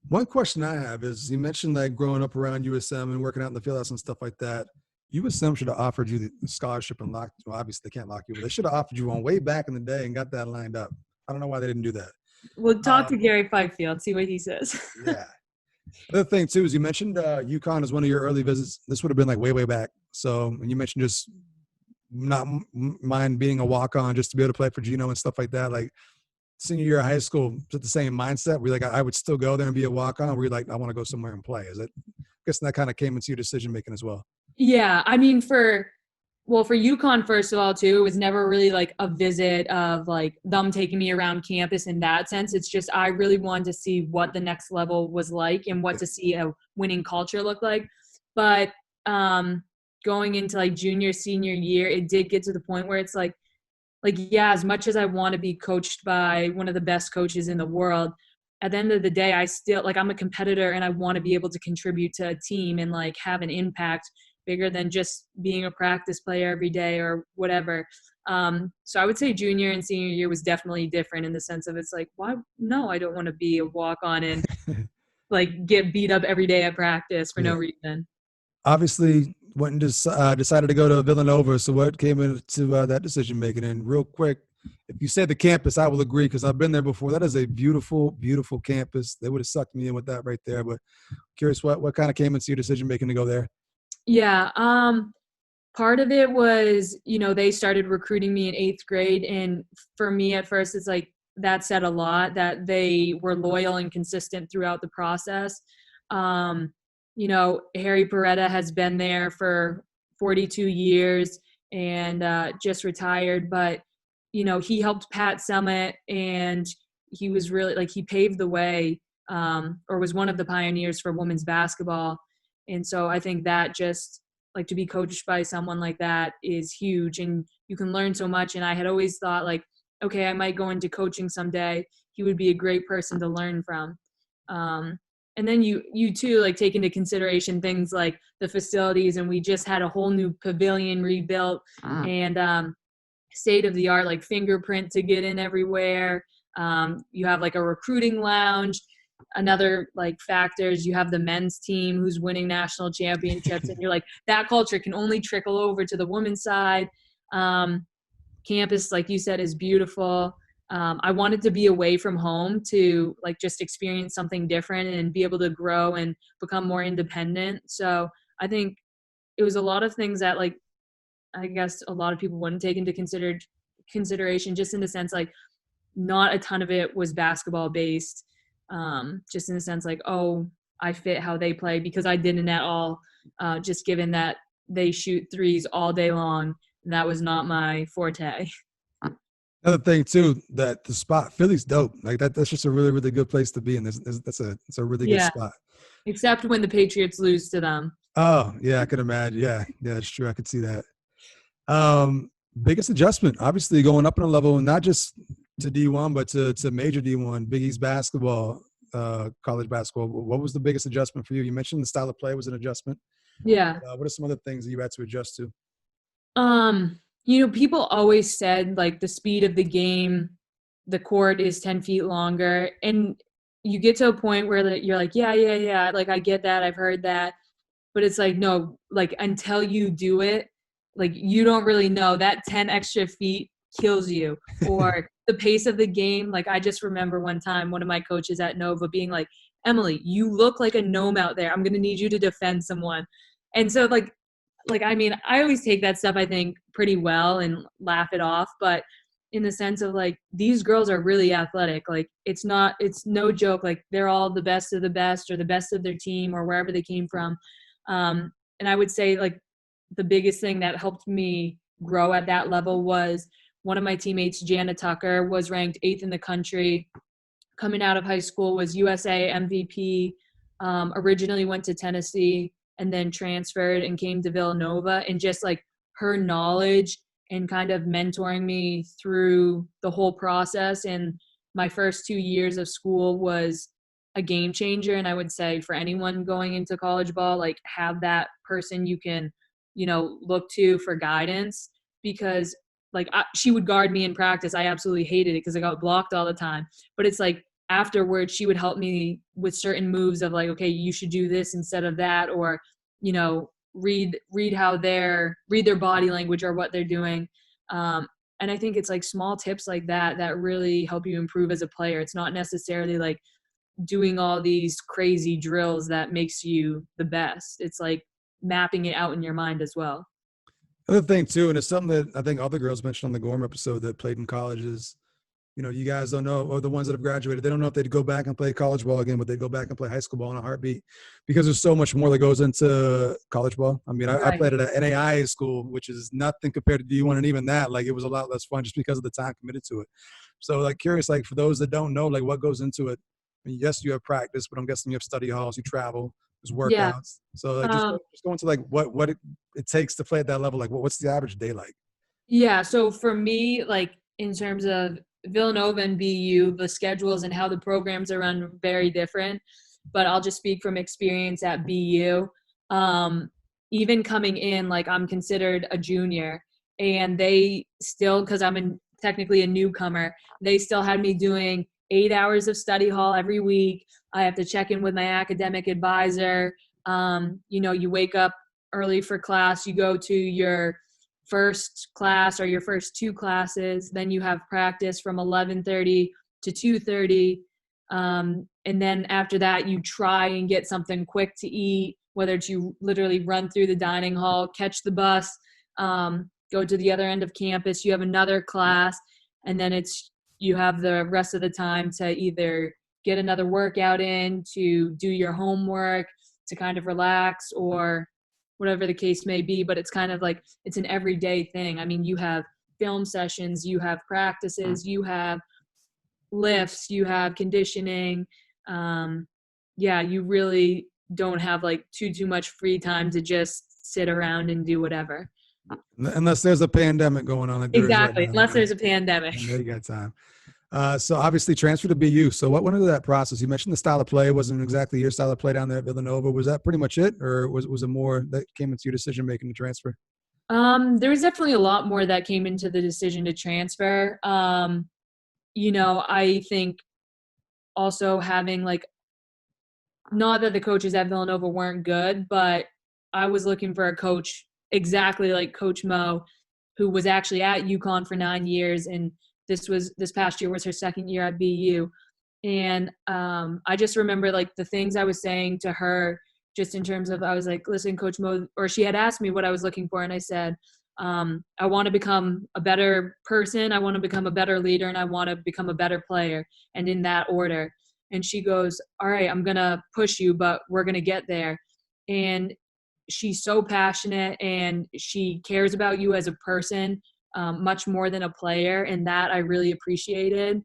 One question I have is, you mentioned like growing up around USM and working out in the fieldhouse and stuff like that. USM should have offered you the scholarship and locked. Well, obviously they can't lock you, but they should have offered you one way back in the day and got that lined up. I don't know why they didn't do that. We'll talk to Gary Fifield, see what he says. Yeah. Other thing too is you mentioned UConn as one of your early visits. This would have been like way back. So, and you mentioned just not mind being a walk-on just to be able to play for Gino and stuff like that. Like senior year of high school, was it the same mindset? Were you like, I would still go there and be a walk-on? Were you like, I want to go somewhere and play? Is it? I guess that kind of came into your decision making as well. Yeah, I mean, for UConn, first of all, too, it was never really like a visit of like them taking me around campus in that sense. It's just I really wanted to see what the next level was like and what to see a winning culture look like. But going into like junior, senior year, it did get to the point where it's like, yeah, as much as I want to be coached by one of the best coaches in the world, at the end of the day, I still like I'm a competitor and I want to be able to contribute to a team and like have an impact bigger than just being a practice player every day or whatever. So I would say junior and senior year was definitely different in the sense of it's like, why? No, I don't want to be a walk-on and like get beat up every day at practice for no reason. Obviously, went and decided to go to Villanova. So what came into that decision making? And real quick, if you said the campus, I will agree because I've been there before. That is a beautiful, beautiful campus. They would have sucked me in with that right there. But curious, what kind of came into your decision making to go there? Yeah. Part of it was, they started recruiting me in 8th grade. And for me at first, it's like that said a lot that they were loyal and consistent throughout the process. Harry Peretta has been there for 42 years and just retired. But, he helped Pat Summitt and he was really like he paved the way or was one of the pioneers for women's basketball. And so I think that just like to be coached by someone like that is huge and you can learn so much. And I had always thought like, okay, I might go into coaching someday. He would be a great person to learn from. And then you too, like take into consideration things like the facilities. And we just had a whole new pavilion rebuilt and state of the art, like fingerprint to get in everywhere. You have like a recruiting lounge. Another like factors, you have the men's team who's winning national championships and you're like that culture can only trickle over to the women's side. Campus, like you said, is beautiful. I wanted to be away from home to like just experience something different and be able to grow and become more independent. So I think it was a lot of things that like I guess a lot of people wouldn't take into consideration just in the sense like not a ton of it was basketball based. Just in the sense like, oh, I fit how they play because I didn't at all, just given that they shoot threes all day long. And that was not my forte. Another thing too, that the spot, Philly's dope. Like that's just a really, really good place to be in. It's a really good spot. Except when the Patriots lose to them. Oh, yeah, I could imagine. Yeah, that's true. I could see that. Biggest adjustment, obviously going up in a level, not just to D1, but to major D1, Big East basketball, college basketball. What was the biggest adjustment for you? You mentioned the style of play was an adjustment. Yeah. What are some other things that you had to adjust to? People always said like the speed of the game, the court is 10 feet longer. And you get to a point where you're like, yeah. Like, I get that. I've heard that. But it's like, no, like until you do it, like you don't really know that 10 extra feet kills you or the pace of the game. Like I just remember one time, one of my coaches at Nova being like, Emily, you look like a gnome out there. I'm going to need you to defend someone. And so like, I mean, I always take that stuff, I think, pretty well and laugh it off. But in the sense of like, these girls are really athletic. Like it's no joke. Like they're all the best of the best or the best of their team or wherever they came from. And I would say like the biggest thing that helped me grow at that level was one of my teammates, Jana Tucker, was ranked 8th in the country. Coming out of high school was USA MVP originally went to Tennessee and then transferred and came to Villanova, and just like her knowledge and kind of mentoring me through the whole process. And my first 2 years of school was a game changer. And I would say for anyone going into college ball, like have that person you can, look to for guidance, because like she would guard me in practice. I absolutely hated it because I got blocked all the time. But it's like afterwards, she would help me with certain moves of like, okay, you should do this instead of that, or, read their body language or what they're doing. And I think it's like small tips like that really help you improve as a player. It's not necessarily like doing all these crazy drills that makes you the best. It's like mapping it out in your mind as well. Other thing too, and it's something that I think all the girls mentioned on the Gorham episode that played in college is, you guys don't know, or the ones that have graduated, they don't know if they'd go back and play college ball again, but they'd go back and play high school ball in a heartbeat, because there's so much more that goes into college ball. I mean, I played at an NAIA school, which is nothing compared to D1, and even that, like, it was a lot less fun just because of the time committed to it. So, like, curious, like, for those that don't know, like, what goes into it? I mean, yes, you have practice, but I'm guessing you have study halls, you travel, there's workouts. Yeah. So, like, just go into, like, what it takes to play at that level. Like, what's the average day like? Yeah. So for me, like, in terms of Villanova and BU, the schedules and how the programs are run very different, but I'll just speak from experience at BU. Even coming in, like, I'm considered a junior, and they still, because I'm technically a newcomer, they still had me doing 8 hours of study hall every week. I have to check in with my academic advisor. You wake up early for class, you go to your first class or your first 2 classes, then you have practice from 11:30 to 2:30, and then after that you try and get something quick to eat, whether it's you literally run through the dining hall, catch the bus, go to the other end of campus, you have another class, and then you have the rest of the time to either get another workout in, to do your homework, to kind of relax, or whatever the case may be. But it's kind of like, it's an everyday thing. I mean, you have film sessions, you have practices, you have lifts, you have conditioning. You really don't have like too much free time to just sit around and do whatever. Unless there's a pandemic going on. Like Exactly. right now, Unless there's a pandemic. There you got time. So obviously transfer to BU. So what went into that process? You mentioned the style of play wasn't exactly your style of play down there at Villanova. Was that pretty much it, or was it more that came into your decision making to transfer? There was definitely a lot more that came into the decision to transfer. I think also having, like, not that the coaches at Villanova weren't good, but I was looking for a coach exactly like Coach Mo, who was actually at UConn for 9 years, and this past year was her second year at BU. And I just remember, like, the things I was saying to her, just in terms of, I was like, listen, Coach Mo, or she had asked me what I was looking for, and I said, I want to become a better person, I want to become a better leader, and I want to become a better player, and in that order. And she goes, all right, I'm going to push you, but we're going to get there. And she's so passionate, and she cares about you as a person, much more than a player, and that I really appreciated.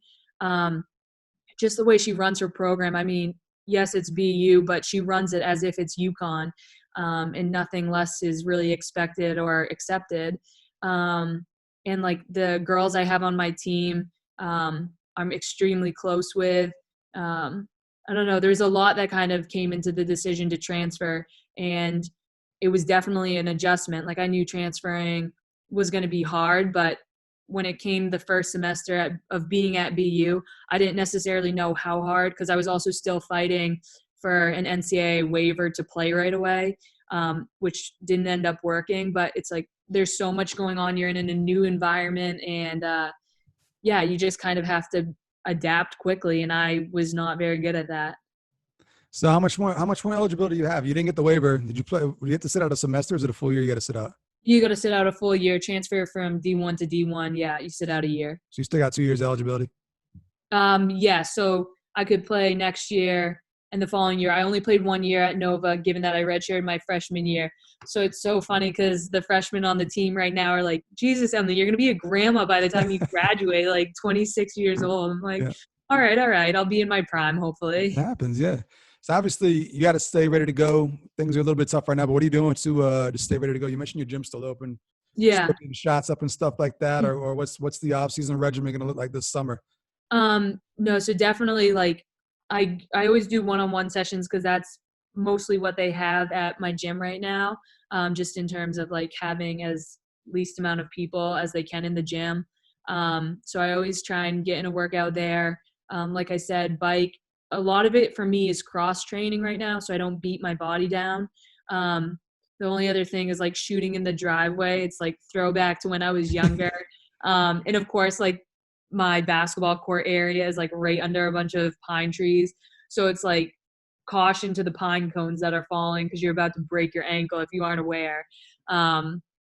Just the way she runs her program. I mean, yes, it's BU, but she runs it as if it's UConn, and nothing less is really expected or accepted. And, like, the girls I have on my team, I'm extremely close with. I don't know, there's a lot that kind of came into the decision to transfer, and it was definitely an adjustment. Like, I knew transferring was going to be hard, but when it came the first semester of being at BU, I didn't necessarily know how hard, because I was also still fighting for an NCAA waiver to play right away, which didn't end up working. But it's like, there's so much going on. You're in a new environment, and you just kind of have to adapt quickly, and I was not very good at that. So how much more eligibility do you have? You didn't get the waiver. Did you play? You have to sit out a semester? Or is it a full year you got to sit out? You got to sit out a full year. Transfer from D1 to D1. Yeah, you sit out a year. So you still got 2 years eligibility? Yeah, so I could play next year and the following year. I only played 1 year at Nova, given that I redshirted my freshman year. So it's so funny, because the freshmen on the team right now are like, Jesus, Emily, you're going to be a grandma by the time you graduate, like 26 years old. I'm like, yeah. All right, I'll be in my prime, hopefully. It happens, yeah. So obviously you got to stay ready to go. Things are a little bit tough right now, but what are you doing to stay ready to go? You mentioned your gym's still open. Yeah. Still getting shots up and stuff like that, or what's the off season regimen going to look like this summer? No, so definitely like I always do one-on-one sessions because that's mostly what they have at my gym right now. Just in terms of like having as least amount of people as they can in the gym. So I always try and get in a workout there. Like I said, bike. A lot of it for me is cross training right now, so I don't beat my body down. The only other thing is like shooting in the driveway. It's like throwback to when I was younger. And of course, like my basketball court area is like right under a bunch of pine trees. So it's like caution to the pine cones that are falling because you're about to break your ankle if you aren't aware.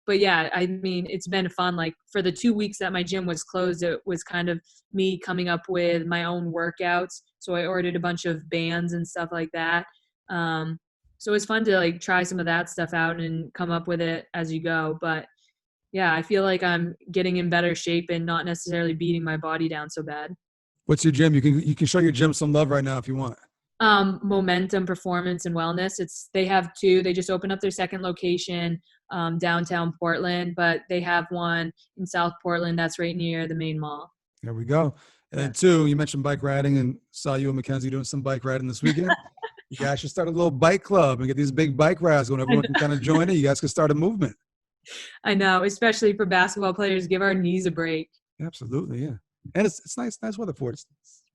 But yeah, I mean, it's been fun. Like for the 2 weeks that my gym was closed, it was kind of me coming up with my own workouts. So I ordered a bunch of bands and stuff like that. So it's fun to like try some of that stuff out and come up with it as you go. But yeah, I feel like I'm getting in better shape and not necessarily beating my body down so bad. What's your gym? You can show your gym some love right now if you want. Momentum Performance and Wellness. They have two. They just opened up their second location downtown Portland, but they have one in South Portland that's right near the main mall. There we go. And then two, you mentioned bike riding and saw you and Mackenzie doing some bike riding this weekend. You guys should start a little bike club and get these big bike rides going. Everyone can kind of join it. You guys can start a movement. I know, especially for basketball players, give our knees a break. Absolutely, yeah. And it's nice weather for it. It's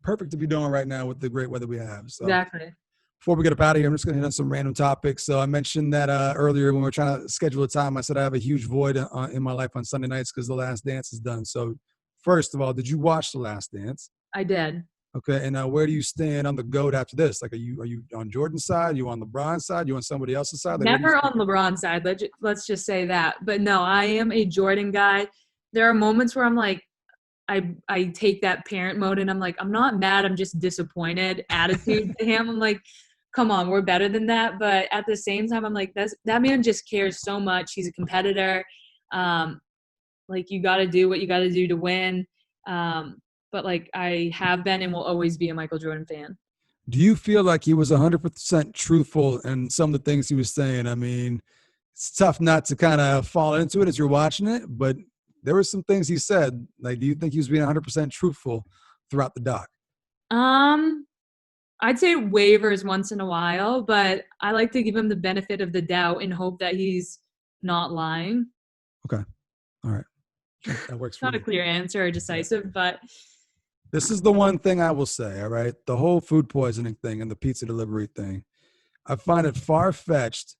perfect to be doing right now with the great weather we have. So Exactly. before we get up out of here, I'm just going to hit on some random topics. So I mentioned that earlier when we were trying to schedule a time, I said I have a huge void in my life on Sunday nights because The Last Dance is done. So first of all, did you watch The Last Dance? I did. Okay, and where do you stand on the GOAT after this? Like, are you on Jordan's side? Are you on LeBron's side? Are you on somebody else's side? Like, Never on LeBron's side. Let's just say that. But no, I am a Jordan guy. There are moments where I'm like, I take that parent mode and I'm like, I'm not mad. I'm just disappointed attitude to him. I'm like, come on, we're better than that. But at the same time, I'm like, that man just cares so much. He's a competitor. Like you got to do what you got to do to win. But like I have been and will always be a Michael Jordan fan. Do you feel like he was 100% truthful in some of the things he was saying? I mean, it's tough not to kind of fall into it as you're watching it, but there were some things he said. Like, do you think he was being 100% truthful throughout the doc? I'd say wavers once in a while, but I like to give him the benefit of the doubt and hope that he's not lying. Okay. All right. That works for Not me. a clear answer or decisive, but This is the one thing I will say, all right? The whole food poisoning thing and the pizza delivery thing. I find it far-fetched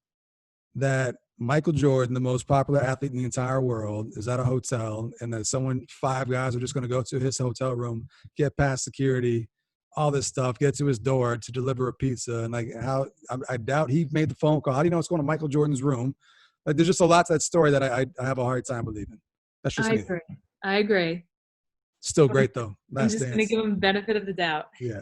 that Michael Jordan, the most popular athlete in the entire world, is at a hotel and that five guys are just going to go to his hotel room, get past security, all this stuff, get to his door to deliver a pizza. And like I doubt he made the phone call. How do you know it's going to Michael Jordan's room? Like there's just a lot to that story that I have a hard time believing. That's just me. I agree. Still great though. I'm just going to give him the benefit of the doubt. Yeah.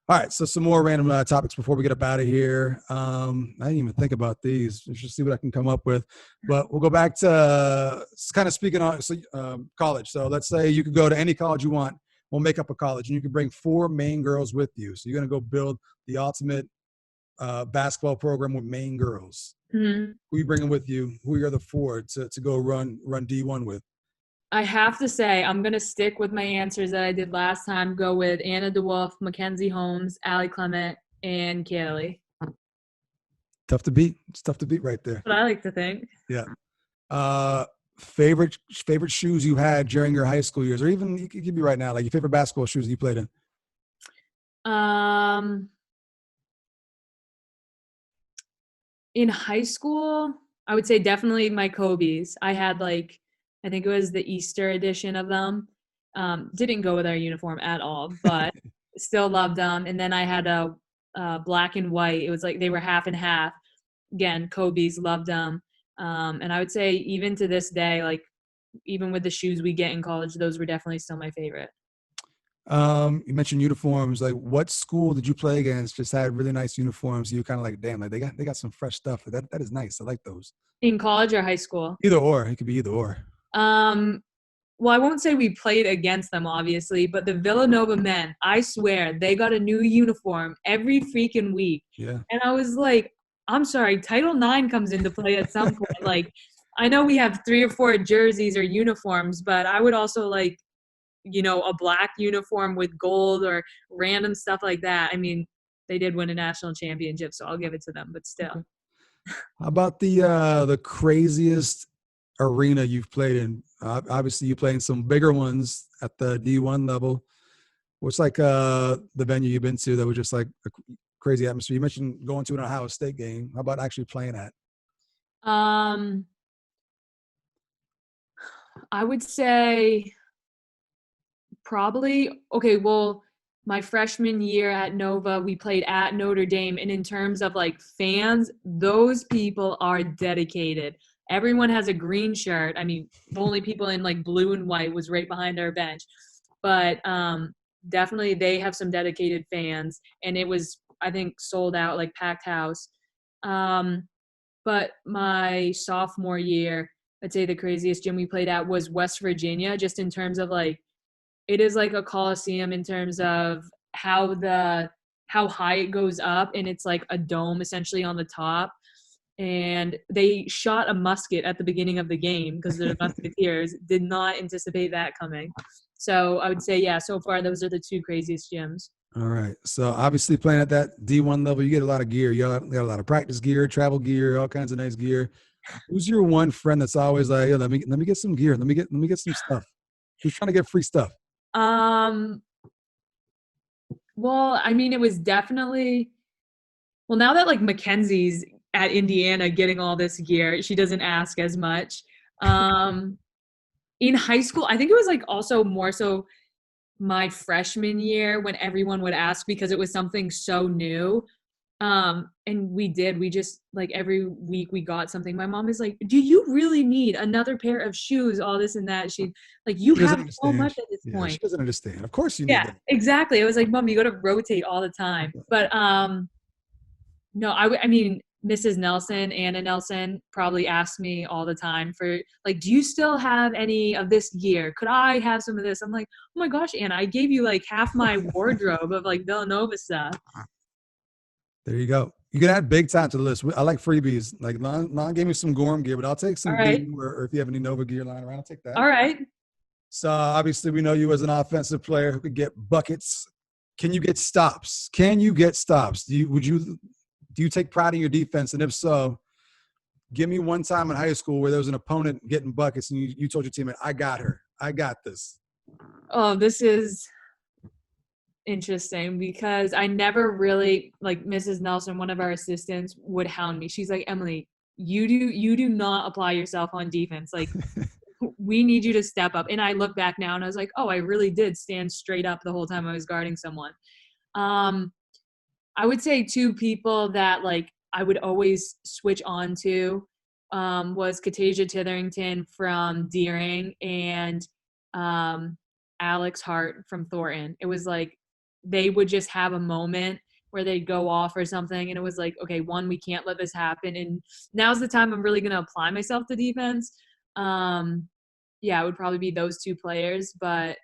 All right. So some more random topics before we get up out of here. I didn't even think about these. Let's just see what I can come up with. But we'll go back to kind of speaking on college. So let's say you could go to any college you want. We'll make up a college and you can bring 4 Maine girls with you. So you're going to go build the ultimate basketball program with Maine girls. Mm-hmm. Who are you bringing with you? Who are the 4 to go run D1 with? I have to say, I'm going to stick with my answers that I did last time. Go with Anna DeWolf, Mackenzie Holmes, Allie Clement, and Kaylee. Tough to beat. It's tough to beat right there. That's what I like to think. Yeah. Favorite shoes you had during your high school years, or even you could be right now, like your favorite basketball shoes you played in? In high school, I would say definitely my Kobe's. I had I think it was the Easter edition of them. Didn't go with our uniform at all, but still loved them. And then I had a black and white. It was like they were half and half. Again, Kobe's, loved them. And I would say even to this day, like even with the shoes we get in college, those were definitely still my favorite. You mentioned uniforms. Like what school did you play against just had really nice uniforms? You were kind of like, damn, like they got some fresh stuff. That is nice. I like those. In college or high school? Either or. It could be either or. well, I won't say we played against them, obviously, but the Villanova men, I swear, they got a new uniform every freaking week. Yeah. And I was like, I'm sorry, Title IX comes into play at some point. Like, I know we have 3 or 4 jerseys or uniforms, but I would also like, a black uniform with gold or random stuff like that. I mean, they did win a national championship, so I'll give it to them, but still. Okay. How about the craziest arena you've played in? Obviously, you played in some bigger ones at the D1 level. What's like the venue you've been to that was just like a crazy atmosphere? You mentioned going to an Ohio State game. How about actually playing at? I would say probably, okay, well, my freshman year at Nova, we played at Notre Dame. And in terms of like fans, those people are dedicated. Everyone has a green shirt. I mean, the only people in like blue and white was right behind our bench. But definitely they have some dedicated fans. And it was, I think, sold out, like packed house. But my sophomore year, I'd say the craziest gym we played at was West Virginia, just in terms of like, it is like a coliseum in terms of how high it goes up, and it's like a dome essentially on the top. And they shot a musket at the beginning of the game because the Musketeers did not anticipate that coming. So I would say, yeah, so far those are the 2 craziest gyms. All right. So obviously playing at that D1 level, you get a lot of gear. You got a lot of practice gear, travel gear, all kinds of nice gear. Who's your one friend that's always like, "Yo, let me get some gear. Let me get some stuff." Who's trying to get free stuff? Well, I mean, it was definitely, well, now that like Mackenzie's at Indiana getting all this gear, she doesn't ask as much. In high school, I think it was like also more so my freshman year when everyone would ask because it was something so new. And we just like every week we got something. My mom is like, "Do you really need another pair of shoes? All this and that." She like, "You She doesn't have so understand. much at this Yeah, point." she doesn't understand. Of course you need Yeah, that. exactly. I was like, "Mom, you got to rotate all the time." But no, I mean, Mrs. Nelson, Anna Nelson probably asks me all the time for like, "Do you still have any of this gear? Could I have some of this?" I'm like, "Oh my gosh, Anna, I gave you like half my wardrobe of like Villanova stuff." There you go. You can add big time to the list. I like freebies. Like non gave me some Gorham gear, but I'll take some All right. BU or if you have any Nova gear lying around, I'll take that. All right. So obviously we know you as an offensive player who could get buckets. Can you get stops? Do you take pride in your defense? And if so, give me one time in high school where there was an opponent getting buckets and you told your teammate, "I got her. I got this." Oh, this is interesting because I never really, like Mrs. Nelson, one of our assistants, would hound me. She's like, "Emily, you do not apply yourself on defense. Like, we need you to step up." And I look back now and I was like, "Oh, I really did stand straight up the whole time I was guarding someone." I would say 2 people that like I would always switch on to was Katasia Titherington from Deering and Alex Hart from Thornton. It was like they would just have a moment where they'd go off or something, and it was like, okay, one, we can't let this happen, and now's the time I'm really going to apply myself to defense. Yeah, it would probably be those 2 players, but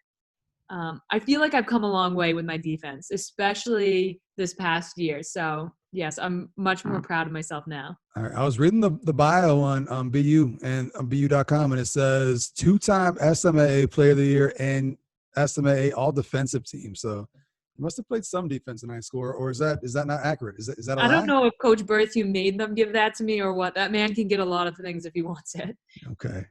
I feel like I've come a long way with my defense, especially this past year. So yes, I'm much more proud of myself now. All right. I was reading the bio on BU and on BU.com, and it says 2-time SMA Player of the Year and SMA All Defensive Team. So you must have played some defense in high school, or is that not accurate? Is that a lie? I don't know if Coach Berthew made them give that to me or what. That man can get a lot of things if he wants it. Okay.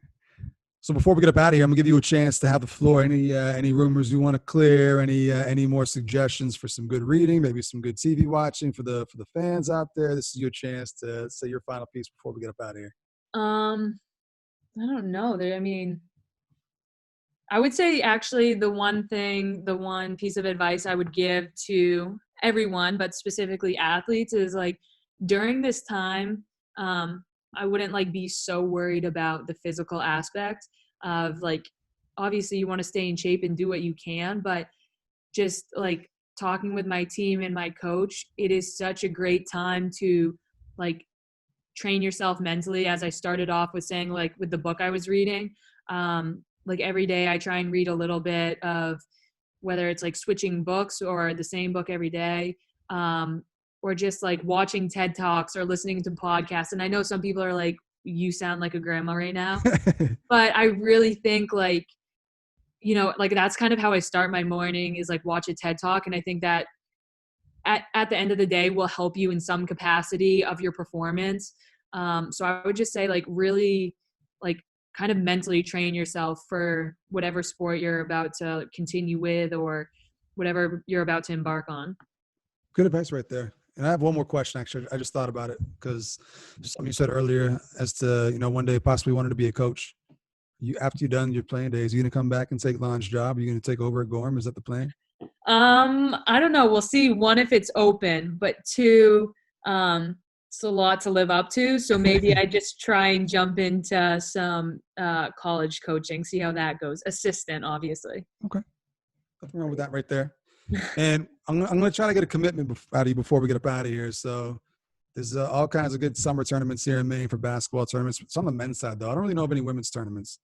So before we get up out of here, I'm gonna give you a chance to have the floor. Any rumors you want to clear? Any more suggestions for some good reading? Maybe some good TV watching for the fans out there. This is your chance to say your final piece before we get up out of here. I don't know. I mean, I would say actually the one piece of advice I would give to everyone, but specifically athletes, is like during this time, I wouldn't like be so worried about the physical aspect of like, obviously you want to stay in shape and do what you can, but just like talking with my team and my coach, it is such a great time to like train yourself mentally. As I started off with saying, like with the book I was reading, like every day I try and read a little bit of, whether it's like switching books or the same book every day, or just like watching TED Talks or listening to podcasts. And I know some people are like, you sound like a grandma right now, but I really think like, you know, like that's kind of how I start my morning, is like watch a TED Talk. And I think that at the end of the day will help you in some capacity of your performance. So I would just say like really like kind of mentally train yourself for whatever sport you're about to continue with or whatever you're about to embark on. Good advice right there. And I have one more question, actually. I just thought about it because something you said earlier as to, you know, one day possibly wanted to be a coach. After you're done your playing days, you going to come back and take Lon's job? Are you going to take over at Gorham? Is that the plan? I don't know. We'll see. One, if it's open, but two, it's a lot to live up to. So maybe I just try and jump into some college coaching, see how that goes. Assistant, obviously. Okay. Nothing wrong with that right there. And I'm going to try to get a commitment out of you before we get up out of here. So there's all kinds of good summer tournaments here in Maine for basketball tournaments. It's on the men's side, though. I don't really know of any women's tournaments.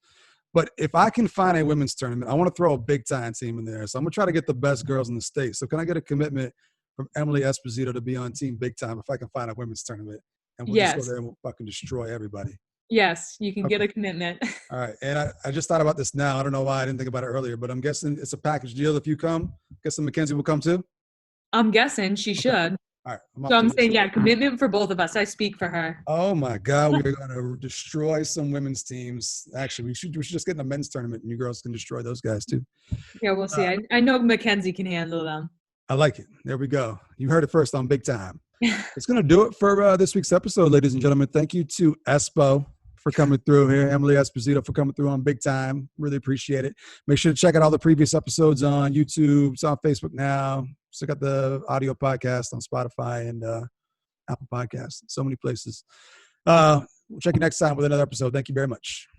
But if I can find a women's tournament, I want to throw a big-time team in there. So I'm going to try to get the best girls in the state. So can I get a commitment from Emily Esposito to be on Team Big Time if I can find a women's tournament? And we'll just go there and we'll fucking destroy everybody. Yes, you can get a commitment. All right. And I just thought about this now. I don't know why I didn't think about it earlier, but I'm guessing it's a package deal if you come. Guessing Mackenzie will come too? I'm guessing she should. All right. So I'm saying, yeah, commitment for both of us. I speak for her. Oh, my God. We're going to destroy some women's teams. Actually, we should just get in a men's tournament, and you girls can destroy those guys, too. Yeah, we'll see. I know Mackenzie can handle them. I like it. There we go. You heard it first on Big Time. It's going to do it for this week's episode, ladies and gentlemen. Thank you to Espo for coming through here. Emily Esposito for coming through on Big Time. Really appreciate it. Make sure to check out all the previous episodes on YouTube. It's on Facebook now. Check out the audio podcast on Spotify and Apple Podcasts. So many places. We'll check you next time with another episode. Thank you very much.